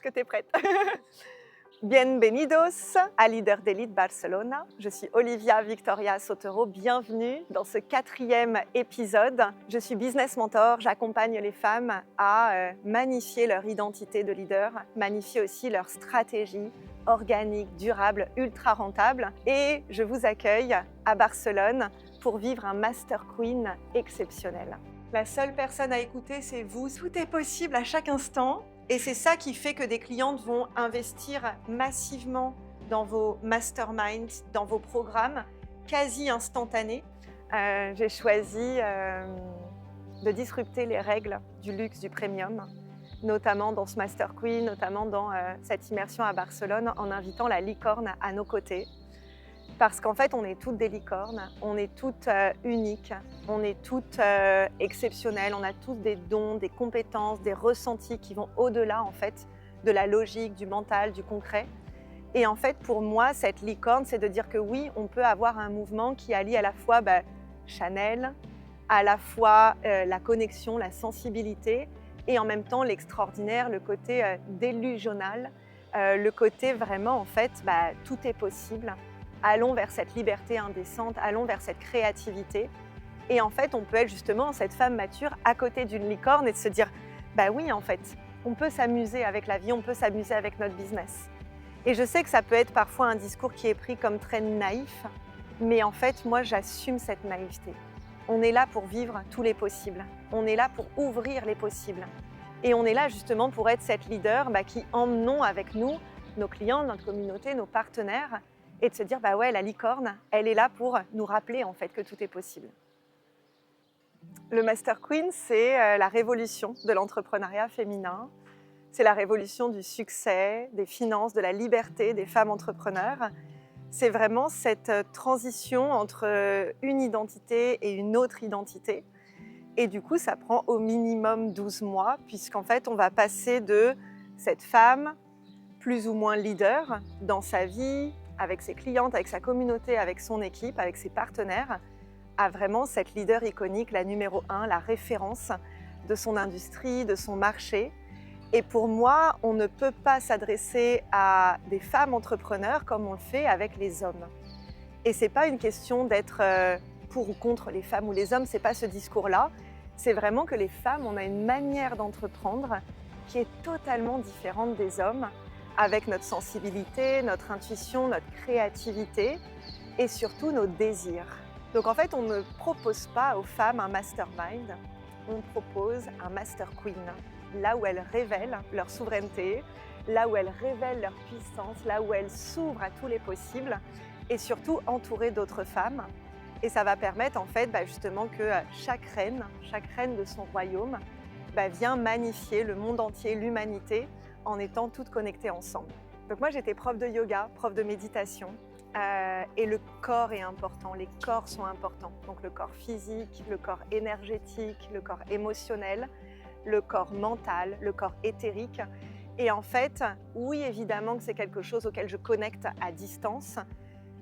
que tu es prête. Bienvenidos à Leader d'Élite Barcelona. Je suis Olivia Victoria Sotero. Bienvenue dans ce 4e épisode. Je suis business mentor. J'accompagne les femmes à magnifier leur identité de leader, magnifier aussi leur stratégie organique, durable, ultra rentable. Et je vous accueille à Barcelone pour vivre un Master Queen exceptionnel. La seule personne à écouter, c'est vous. Tout est possible à chaque instant. Et c'est ça qui fait que des clientes vont investir massivement dans vos masterminds, dans vos programmes quasi instantanés. J'ai choisi de disrupter les règles du luxe, du premium, notamment dans ce Master Queen, notamment dans cette immersion à Barcelone, en invitant la licorne à nos côtés. Parce qu'en fait, on est toutes des licornes, on est toutes uniques, on est toutes exceptionnelles, on a tous des dons, des compétences, des ressentis qui vont au-delà en fait de la logique, du mental, du concret. Et en fait, pour moi, cette licorne, c'est de dire que oui, on peut avoir un mouvement qui allie à la fois Chanel, à la fois la connexion, la sensibilité, et en même temps l'extraordinaire, le côté délusionnal, le côté vraiment en fait, tout est possible. Allons vers cette liberté indécente, allons vers cette créativité. Et en fait, on peut être justement cette femme mature à côté d'une licorne et de se dire, oui, en fait, on peut s'amuser avec la vie, on peut s'amuser avec notre business. Et je sais que ça peut être parfois un discours qui est pris comme très naïf, mais en fait, moi, j'assume cette naïveté. On est là pour vivre tous les possibles. On est là pour ouvrir les possibles. Et on est là justement pour être cette leader qui emmenons avec nous nos clients, notre communauté, nos partenaires, et de se dire, la licorne, elle est là pour nous rappeler en fait que tout est possible. Le Master Queen, c'est la révolution de l'entrepreneuriat féminin. C'est la révolution du succès, des finances, de la liberté des femmes entrepreneurs. C'est vraiment cette transition entre une identité et une autre identité. Et du coup, ça prend au minimum 12 mois, puisqu'en fait, on va passer de cette femme plus ou moins leader dans sa vie, avec ses clientes, avec sa communauté, avec son équipe, avec ses partenaires, à vraiment cette leader iconique, la numéro 1, la référence de son industrie, de son marché. Et pour moi, on ne peut pas s'adresser à des femmes entrepreneurs comme on le fait avec les hommes. Et c'est pas une question d'être pour ou contre les femmes ou les hommes, c'est pas ce discours-là. C'est vraiment que les femmes, on a une manière d'entreprendre qui est totalement différente des hommes, avec notre sensibilité, notre intuition, notre créativité et surtout nos désirs. Donc en fait, on ne propose pas aux femmes un mastermind, on propose un Master Queen, là où elles révèlent leur souveraineté, là où elles révèlent leur puissance, là où elles s'ouvrent à tous les possibles et surtout entourées d'autres femmes. Et ça va permettre en fait justement que chaque reine de son royaume vient magnifier le monde entier, l'humanité, en étant toutes connectées ensemble. Donc moi j'étais prof de yoga, prof de méditation et le corps est important, les corps sont importants. Donc le corps physique, le corps énergétique, le corps émotionnel, le corps mental, le corps éthérique. Et en fait, oui évidemment que c'est quelque chose auquel je connecte à distance,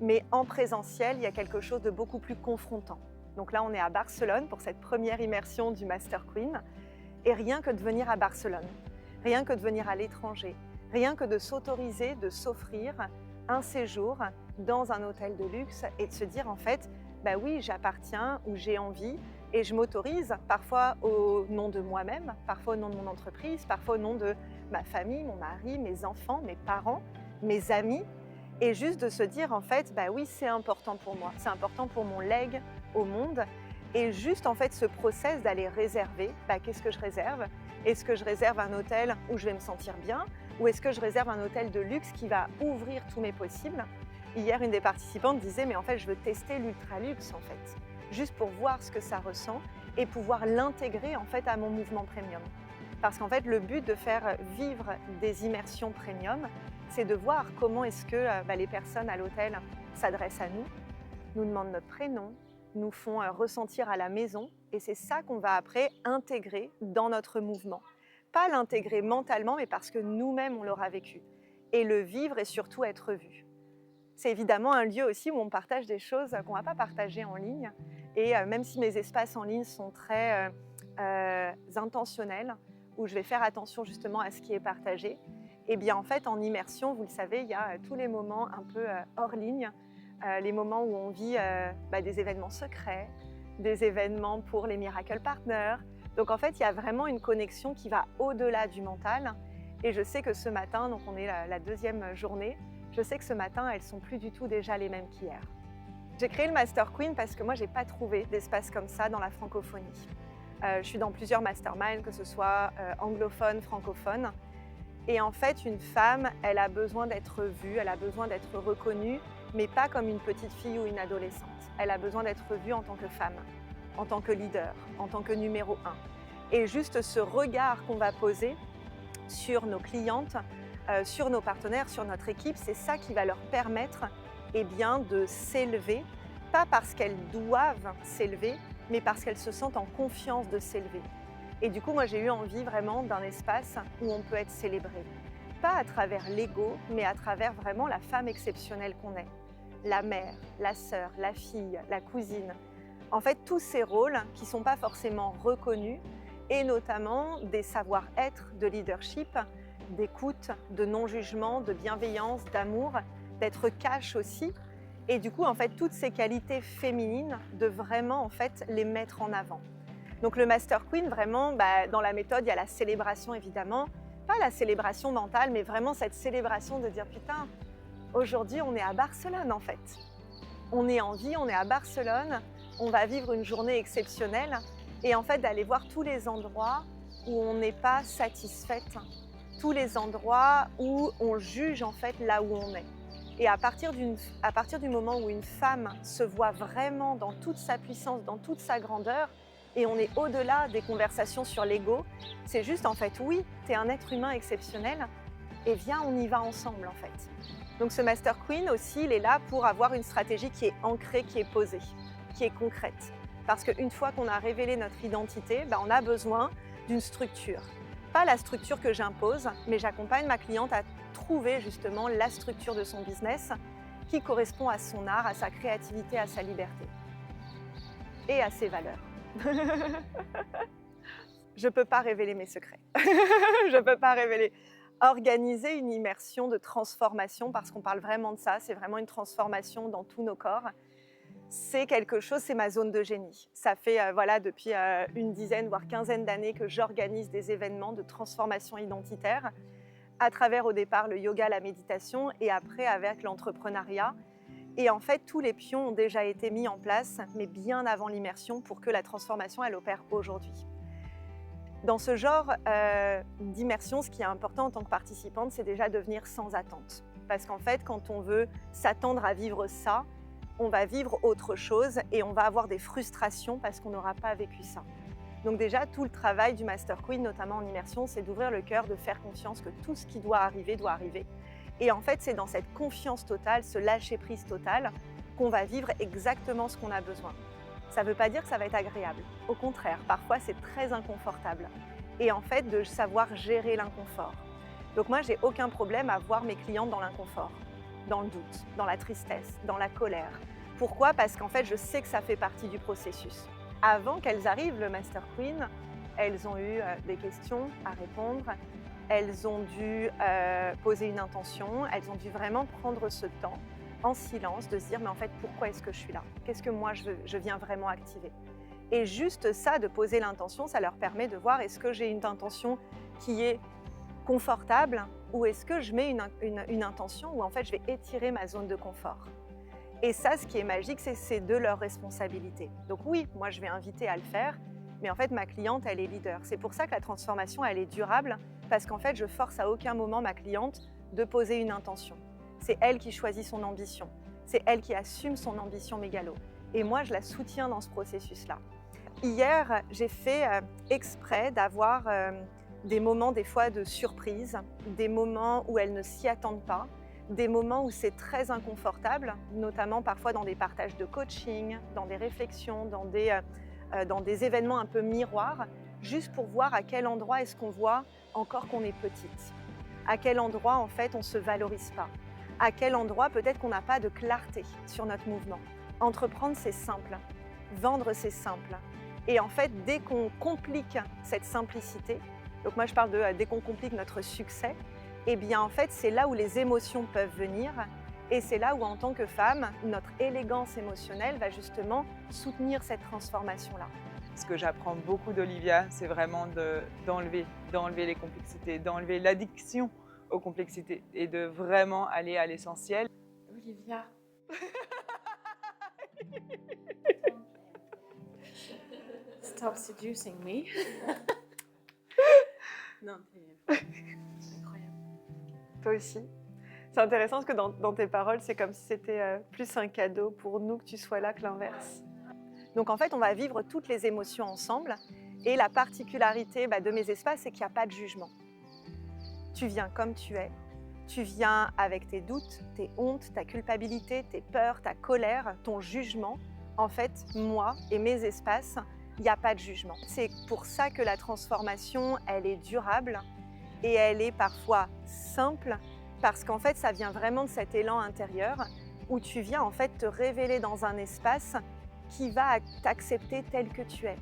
mais en présentiel, il y a quelque chose de beaucoup plus confrontant. Donc là on est à Barcelone pour cette première immersion du Master Queen et rien que de venir à Barcelone, rien que de venir à l'étranger, rien que de s'autoriser, de s'offrir un séjour dans un hôtel de luxe et de se dire en fait, oui, j'appartiens ou j'ai envie et je m'autorise parfois au nom de moi-même, parfois au nom de mon entreprise, parfois au nom de ma famille, mon mari, mes enfants, mes parents, mes amis et juste de se dire en fait, oui, c'est important pour moi, c'est important pour mon legs au monde et juste en fait ce process d'aller réserver, qu'est-ce que je réserve ? Est-ce que je réserve un hôtel où je vais me sentir bien ou est-ce que je réserve un hôtel de luxe qui va ouvrir tous mes possibles ? Hier, une des participantes disait « mais en fait, je veux tester l'ultra luxe en fait, juste pour voir ce que ça ressent et pouvoir l'intégrer en fait à mon mouvement premium. » Parce qu'en fait, le but de faire vivre des immersions premium, c'est de voir comment est-ce que les personnes à l'hôtel s'adressent à nous, nous demandent notre prénom, nous font ressentir à la maison et c'est ça qu'on va après intégrer dans notre mouvement. Pas l'intégrer mentalement, mais parce que nous-mêmes, on l'aura vécu. Et le vivre et surtout être vu. C'est évidemment un lieu aussi où on partage des choses qu'on ne va pas partager en ligne. Et même si mes espaces en ligne sont très intentionnels, où je vais faire attention justement à ce qui est partagé, Et bien en fait, en immersion, vous le savez, il y a tous les moments un peu hors ligne, les moments où on vit des événements secrets, des événements pour les Miracle Partners. Donc en fait, il y a vraiment une connexion qui va au-delà du mental. Et je sais que ce matin, donc on est la deuxième journée, je sais que ce matin, elles ne sont plus du tout déjà les mêmes qu'hier. J'ai créé le Master Queen parce que moi, je n'ai pas trouvé d'espace comme ça dans la francophonie. Je suis dans plusieurs masterminds, que ce soit anglophone, francophone. Et en fait, une femme, elle a besoin d'être vue, elle a besoin d'être reconnue, mais pas comme une petite fille ou une adolescente. Elle a besoin d'être vue en tant que femme, en tant que leader, en tant que numéro 1. Et juste ce regard qu'on va poser sur nos clientes, sur nos partenaires, sur notre équipe, c'est ça qui va leur permettre de s'élever, pas parce qu'elles doivent s'élever, mais parce qu'elles se sentent en confiance de s'élever. Et du coup, moi, j'ai eu envie vraiment d'un espace où on peut être célébré. Pas à travers l'ego, mais à travers vraiment la femme exceptionnelle qu'on est. La mère, la sœur, la fille, la cousine. En fait, tous ces rôles qui ne sont pas forcément reconnus, et notamment des savoir-être de leadership, d'écoute, de non-jugement, de bienveillance, d'amour, d'être cash aussi. Et du coup, en fait, toutes ces qualités féminines, de vraiment en fait, les mettre en avant. Donc le Master Queen, vraiment, dans la méthode, il y a la célébration évidemment, pas la célébration mentale, mais vraiment cette célébration de dire putain, aujourd'hui on est à Barcelone en fait. On est en vie, on est à Barcelone, on va vivre une journée exceptionnelle et en fait d'aller voir tous les endroits où on n'est pas satisfaite, tous les endroits où on juge en fait là où on est. Et à partir du moment où une femme se voit vraiment dans toute sa puissance, dans toute sa grandeur, et on est au-delà des conversations sur l'ego, c'est juste en fait, oui, tu es un être humain exceptionnel, et viens, on y va ensemble en fait. Donc ce Master Queen aussi, il est là pour avoir une stratégie qui est ancrée, qui est posée, qui est concrète. Parce qu'une fois qu'on a révélé notre identité, on a besoin d'une structure. Pas la structure que j'impose, mais j'accompagne ma cliente à trouver justement la structure de son business qui correspond à son art, à sa créativité, à sa liberté et à ses valeurs. Je ne peux pas révéler mes secrets. Je ne peux pas révéler. Organiser une immersion de transformation, parce qu'on parle vraiment de ça, c'est vraiment une transformation dans tous nos corps. C'est quelque chose, c'est ma zone de génie. Ça fait depuis une dizaine, voire quinzaine d'années que j'organise des événements de transformation identitaire à travers au départ le yoga, la méditation et après avec l'entrepreneuriat. Et en fait, tous les pions ont déjà été mis en place, mais bien avant l'immersion pour que la transformation, elle opère aujourd'hui. Dans ce genre d'immersion, ce qui est important en tant que participante, c'est déjà de venir sans attente. Parce qu'en fait, quand on veut s'attendre à vivre ça, on va vivre autre chose et on va avoir des frustrations parce qu'on n'aura pas vécu ça. Donc déjà, tout le travail du Master Queen, notamment en immersion, c'est d'ouvrir le cœur, de faire confiance que tout ce qui doit arriver, doit arriver. Et en fait, c'est dans cette confiance totale, ce lâcher-prise total, qu'on va vivre exactement ce qu'on a besoin. Ça ne veut pas dire que ça va être agréable. Au contraire, parfois, c'est très inconfortable. Et en fait, de savoir gérer l'inconfort. Donc moi, j'ai aucun problème à voir mes clientes dans l'inconfort, dans le doute, dans la tristesse, dans la colère. Pourquoi ? Parce qu'en fait, je sais que ça fait partie du processus. Avant qu'elles arrivent, le Master Queen, elles ont eu des questions à répondre, elles ont dû poser une intention, elles ont dû vraiment prendre ce temps en silence de se dire mais en fait pourquoi est-ce que je suis là ? Qu'est-ce que moi je viens vraiment activer ? Et juste ça, de poser l'intention, ça leur permet de voir est-ce que j'ai une intention qui est confortable ou est-ce que je mets une intention où en fait je vais étirer ma zone de confort. Et ça, ce qui est magique, c'est de leur responsabilité. Donc oui, moi je vais inviter à le faire, mais en fait ma cliente, elle est leader. C'est pour ça que la transformation, elle est durable, parce qu'en fait je force à aucun moment ma cliente de poser une intention. C'est elle qui choisit son ambition, c'est elle qui assume son ambition mégalo. Et moi je la soutiens dans ce processus-là. Hier, j'ai fait exprès d'avoir des moments des fois de surprise, des moments où elles ne s'y attendent pas, des moments où c'est très inconfortable, notamment parfois dans des partages de coaching, dans des réflexions, dans des événements un peu miroirs, juste pour voir à quel endroit est-ce qu'on voit encore qu'on est petite, à quel endroit en fait on ne se valorise pas, à quel endroit peut-être qu'on n'a pas de clarté sur notre mouvement. Entreprendre, c'est simple, vendre, c'est simple. Et en fait, dès qu'on complique cette simplicité, donc moi je parle de dès qu'on complique notre succès, eh bien en fait c'est là où les émotions peuvent venir et c'est là où en tant que femme, notre élégance émotionnelle va justement soutenir cette transformation-là. Ce que j'apprends beaucoup d'Olivia, c'est vraiment d'enlever les complexités, d'enlever l'addiction aux complexités et de vraiment aller à l'essentiel. Olivia. Stop seducing me. Non, t'es incroyable. Toi aussi. C'est intéressant parce que dans tes paroles, c'est comme si c'était plus un cadeau pour nous que tu sois là que l'inverse. Donc en fait, on va vivre toutes les émotions ensemble. Et la particularité de mes espaces, c'est qu'il n'y a pas de jugement. Tu viens comme tu es. Tu viens avec tes doutes, tes hontes, ta culpabilité, tes peurs, ta colère, ton jugement. En fait, moi et mes espaces, il n'y a pas de jugement. C'est pour ça que la transformation, elle est durable et elle est parfois simple parce qu'en fait, ça vient vraiment de cet élan intérieur où tu viens en fait te révéler dans un espace qui va t'accepter tel que tu es.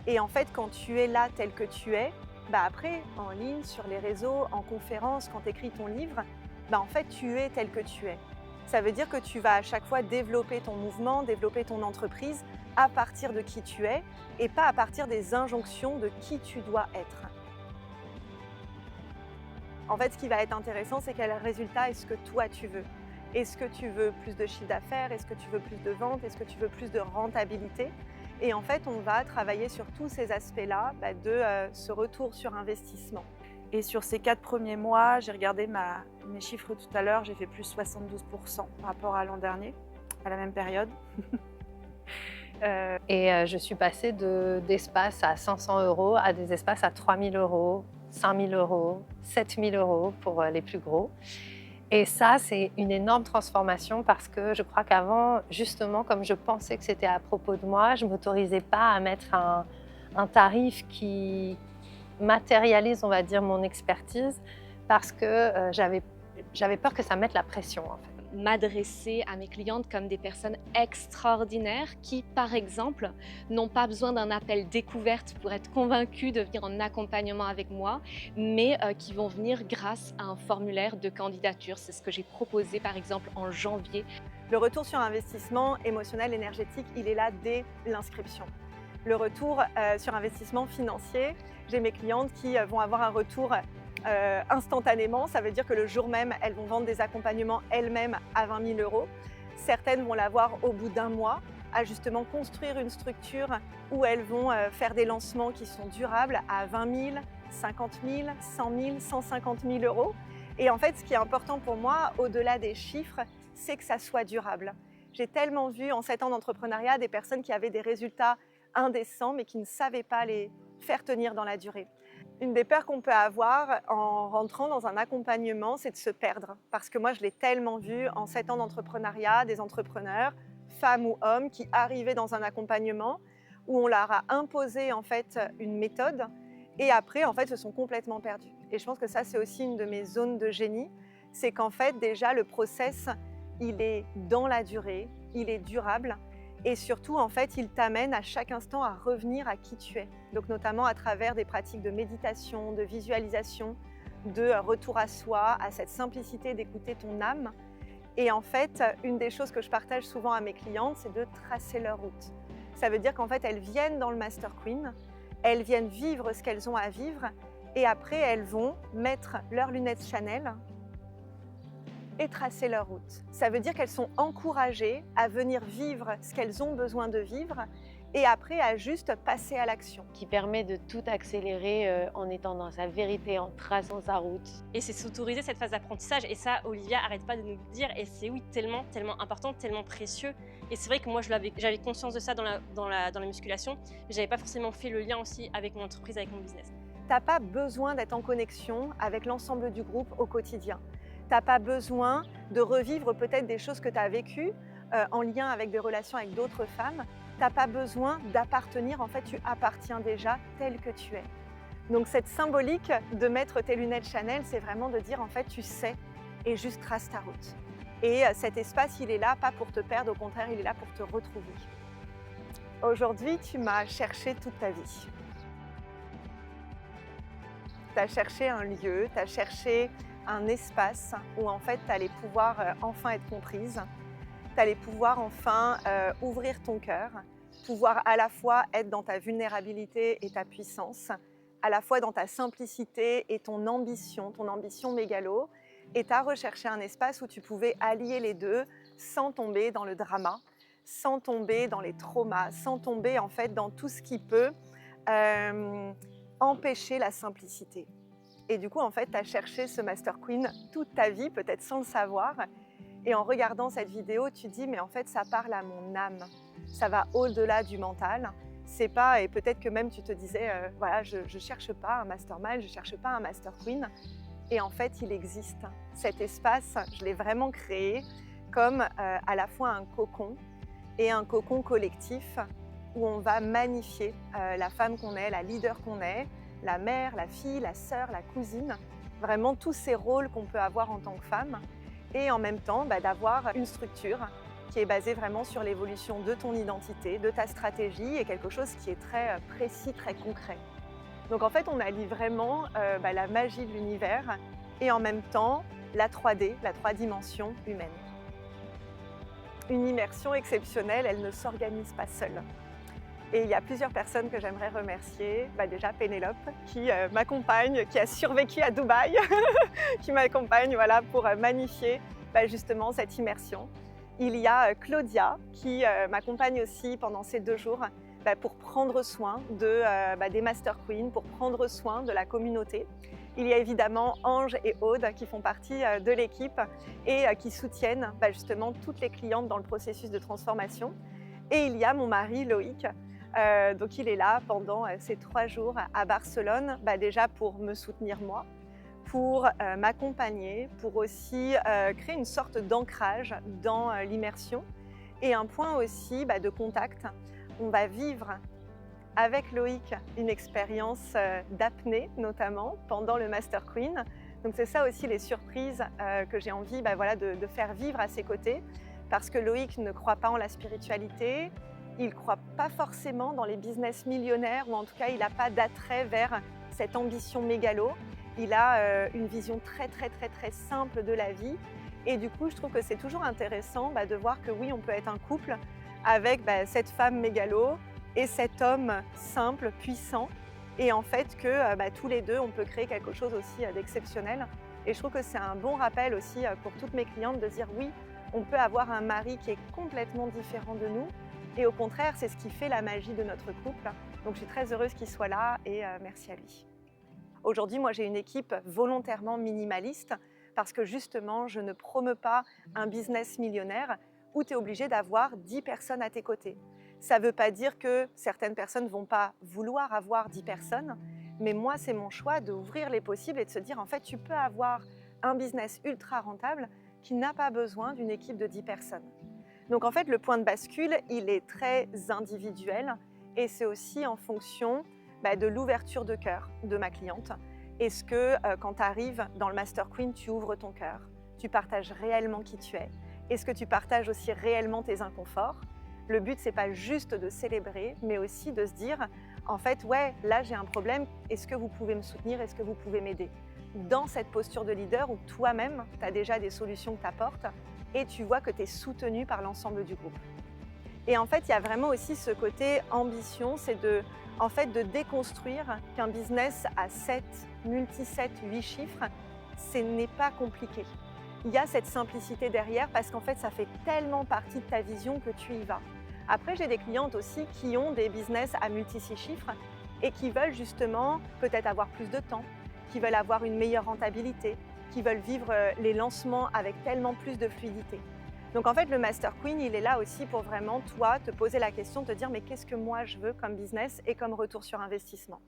Et en fait, quand tu es là tel que tu es, après, en ligne, sur les réseaux, en conférence, quand tu écris ton livre, en fait, tu es tel que tu es. Ça veut dire que tu vas à chaque fois développer ton mouvement, développer ton entreprise à partir de qui tu es et pas à partir des injonctions de qui tu dois être. En fait, ce qui va être intéressant, c'est quel résultat est-ce que toi tu veux. Est-ce que tu veux plus de chiffre d'affaires? Est-ce que tu veux plus de ventes? Est-ce que tu veux plus de rentabilité? Et en fait, on va travailler sur tous ces aspects-là de ce retour sur investissement. Et sur ces 4 premiers mois, j'ai regardé mes chiffres tout à l'heure, j'ai fait plus 72% par rapport à l'an dernier, à la même période. Et je suis passée d'espaces à 500 € à des espaces à 3 000 €, 5 000 €, 7 000 € pour les plus gros. Et ça, c'est une énorme transformation parce que je crois qu'avant, justement, comme je pensais que c'était à propos de moi, je ne m'autorisais pas à mettre un tarif qui matérialise, on va dire, mon expertise parce que j'avais peur que ça mette la pression, en fait. M'adresser à mes clientes comme des personnes extraordinaires qui, par exemple, n'ont pas besoin d'un appel découverte pour être convaincues de venir en accompagnement avec moi, mais qui vont venir grâce à un formulaire de candidature. C'est ce que j'ai proposé, par exemple, en janvier. Le retour sur investissement émotionnel, énergétique, il est là dès l'inscription. Le retour sur investissement financier, j'ai mes clientes qui vont avoir un retour instantanément, ça veut dire que le jour même, elles vont vendre des accompagnements elles-mêmes à 20 000 €. Certaines vont l'avoir au bout d'un mois, à justement construire une structure où elles vont faire des lancements qui sont durables à 20 000, 50 000, 100 000, 150 000 €. Et en fait, ce qui est important pour moi, au-delà des chiffres, c'est que ça soit durable. J'ai tellement vu en 7 ans d'entrepreneuriat des personnes qui avaient des résultats indécents, mais qui ne savaient pas les faire tenir dans la durée. Une des peurs qu'on peut avoir en rentrant dans un accompagnement, c'est de se perdre. Parce que moi, je l'ai tellement vu en 7 ans d'entrepreneuriat, des entrepreneurs, femmes ou hommes, qui arrivaient dans un accompagnement où on leur a imposé en fait une méthode et après, en fait, se sont complètement perdus. Et je pense que ça, c'est aussi une de mes zones de génie, c'est qu'en fait, déjà, le process, il est dans la durée, il est durable. Et surtout, en fait, il t'amène à chaque instant à revenir à qui tu es. Donc notamment à travers des pratiques de méditation, de visualisation, de retour à soi, à cette simplicité d'écouter ton âme. Et en fait, une des choses que je partage souvent à mes clientes, c'est de tracer leur route. Ça veut dire qu'en fait, elles viennent dans le Master Queen, elles viennent vivre ce qu'elles ont à vivre, et après, elles vont mettre leurs lunettes Chanel et tracer leur route. Ça veut dire qu'elles sont encouragées à venir vivre ce qu'elles ont besoin de vivre et après à juste passer à l'action. Qui permet de tout accélérer en étant dans sa vérité, en traçant sa route. Et c'est s'autoriser cette phase d'apprentissage. Et ça, Olivia arrête pas de nous le dire. Et c'est oui, tellement important, tellement précieux. Et c'est vrai que moi, j'avais conscience de ça dans la musculation. Mais j'avais pas forcément fait le lien aussi avec mon entreprise, avec mon business. T'as pas besoin d'être en connexion avec l'ensemble du groupe au quotidien. T'as pas besoin de revivre peut-être des choses que tu as vécues en lien avec des relations avec d'autres femmes. T'as pas besoin d'appartenir, en fait, tu appartiens déjà tel que tu es. Donc cette symbolique de mettre tes lunettes Chanel, c'est vraiment de dire en fait tu sais et juste trace ta route. Et cet espace, il est là pas pour te perdre, au contraire, il est là pour te retrouver. Aujourd'hui, tu m'as cherché toute ta vie. Tu as cherché un lieu, tu as cherché un espace où en fait tu allais pouvoir enfin être comprise, tu allais pouvoir enfin ouvrir ton cœur, pouvoir à la fois être dans ta vulnérabilité et ta puissance, à la fois dans ta simplicité et ton ambition mégalo, et tu as recherché un espace où tu pouvais allier les deux sans tomber dans le drama, sans tomber dans les traumas, sans tomber en fait dans tout ce qui peut empêcher la simplicité. Et du coup, en fait, tu as cherché ce Master Queen toute ta vie, peut-être sans le savoir. Et en regardant cette vidéo, tu dis, mais en fait, ça parle à mon âme. Ça va au-delà du mental. C'est pas, et peut-être que même tu te disais, voilà, je ne cherche pas un mastermind, je ne cherche pas un Master Queen. Et en fait, il existe. Cet espace, je l'ai vraiment créé comme à la fois un cocon et un cocon collectif où on va magnifier la femme qu'on est, la leader qu'on est, la mère, la fille, la sœur, la cousine, vraiment tous ces rôles qu'on peut avoir en tant que femme, et en même temps d'avoir une structure qui est basée vraiment sur l'évolution de ton identité, de ta stratégie, et quelque chose qui est très précis, très concret. Donc en fait, on allie vraiment la magie de l'univers et en même temps la 3D, la 3 dimensions humaine. Une immersion exceptionnelle, elle ne s'organise pas seule. Et il y a plusieurs personnes que j'aimerais remercier. Déjà Pénélope qui m'accompagne, qui a survécu à Dubaï, qui m'accompagne voilà, pour magnifier justement cette immersion. Il y a Claudia qui m'accompagne aussi pendant ces 2 jours pour prendre soin des Master Queens, pour prendre soin de la communauté. Il y a évidemment Ange et Aude qui font partie de l'équipe et qui soutiennent justement toutes les clientes dans le processus de transformation. Et il y a mon mari Loïc, donc il est là pendant ces 3 jours à Barcelone, déjà pour me soutenir moi, pour m'accompagner, pour aussi créer une sorte d'ancrage dans l'immersion et un point aussi de contact. On va vivre avec Loïc une expérience d'apnée notamment pendant le Master Queen. Donc c'est ça aussi les surprises que j'ai envie de faire vivre à ses côtés, parce que Loïc ne croit pas en la spiritualité, il ne croit pas forcément dans les business millionnaires, ou en tout cas il n'a pas d'attrait vers cette ambition mégalo. Il a une vision très simple de la vie, et du coup je trouve que c'est toujours intéressant de voir que oui, on peut être un couple avec cette femme mégalo et cet homme simple, puissant, et en fait que tous les deux on peut créer quelque chose aussi d'exceptionnel. Et je trouve que c'est un bon rappel aussi pour toutes mes clientes de dire oui, on peut avoir un mari qui est complètement différent de nous, et au contraire c'est ce qui fait la magie de notre couple. Donc je suis très heureuse qu'il soit là et merci à lui. Aujourd'hui, moi j'ai une équipe volontairement minimaliste parce que justement je ne promeux pas un business millionnaire où tu es obligé d'avoir 10 personnes à tes côtés. Ça ne veut pas dire que certaines personnes ne vont pas vouloir avoir 10 personnes, mais moi c'est mon choix d'ouvrir les possibles et de se dire en fait tu peux avoir un business ultra rentable qui n'a pas besoin d'une équipe de 10 personnes. Donc en fait le point de bascule il est très individuel et c'est aussi en fonction de l'ouverture de cœur de ma cliente. Est-ce que quand tu arrives dans le Master Queen, tu ouvres ton cœur, tu partages réellement qui tu es? Est-ce que tu partages aussi réellement tes inconforts? Le but, c'est pas juste de célébrer, mais aussi de se dire, en fait, ouais, là j'ai un problème, est-ce que vous pouvez me soutenir, est-ce que vous pouvez m'aider? Dans cette posture de leader où toi-même, tu as déjà des solutions que tu apportes et tu vois que tu es soutenu par l'ensemble du groupe. Et en fait, il y a vraiment aussi ce côté ambition, c'est de déconstruire qu'un business à 7, multi-7, 8 chiffres, ce n'est pas compliqué. Il y a cette simplicité derrière parce qu'en fait, ça fait tellement partie de ta vision que tu y vas. Après, j'ai des clientes aussi qui ont des business à multi-6 chiffres et qui veulent justement peut-être avoir plus de temps, qui veulent avoir une meilleure rentabilité, qui veulent vivre les lancements avec tellement plus de fluidité. Donc en fait, le Master Queen, il est là aussi pour vraiment, toi, te poser la question, te dire mais qu'est-ce que moi je veux comme business et comme retour sur investissement.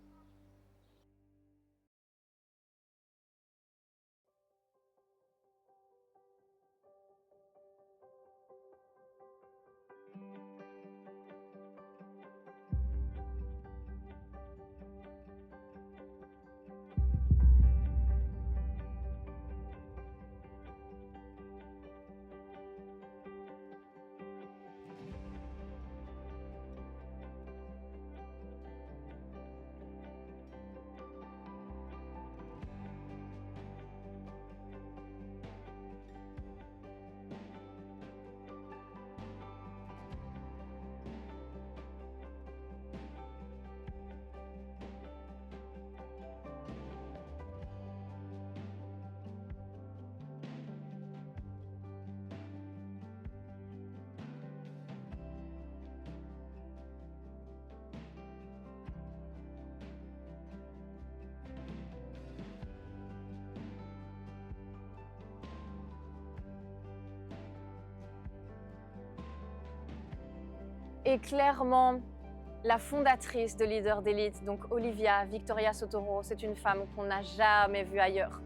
est clairement la fondatrice de Leader d'Élite. Donc Olivia Victoria Sotero, c'est une femme qu'on n'a jamais vue ailleurs.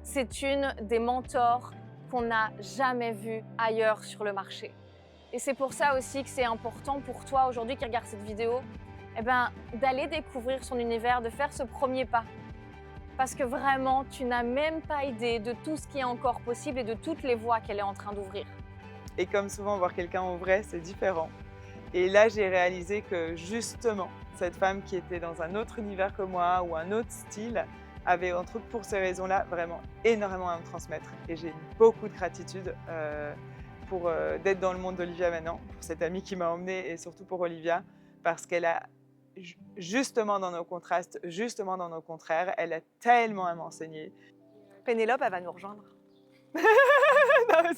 C'est une des mentors qu'on n'a jamais vue ailleurs sur le marché. Et c'est pour ça aussi que c'est important pour toi aujourd'hui qui regarde cette vidéo, d'aller découvrir son univers, de faire ce premier pas. Parce que vraiment, tu n'as même pas idée de tout ce qui est encore possible et de toutes les voies qu'elle est en train d'ouvrir. Et comme souvent, voir quelqu'un en vrai, c'est différent. Et là, j'ai réalisé que justement, cette femme qui était dans un autre univers que moi ou un autre style avait, entre autres pour ces raisons-là, vraiment énormément à me transmettre. Et j'ai beaucoup de gratitude d'être dans le monde d'Olivia maintenant, pour cette amie qui m'a emmenée et surtout pour Olivia, parce qu'elle a justement dans nos contrastes, justement dans nos contraires, elle a tellement à m'enseigner. Pénélope, elle va nous rejoindre. Non, mais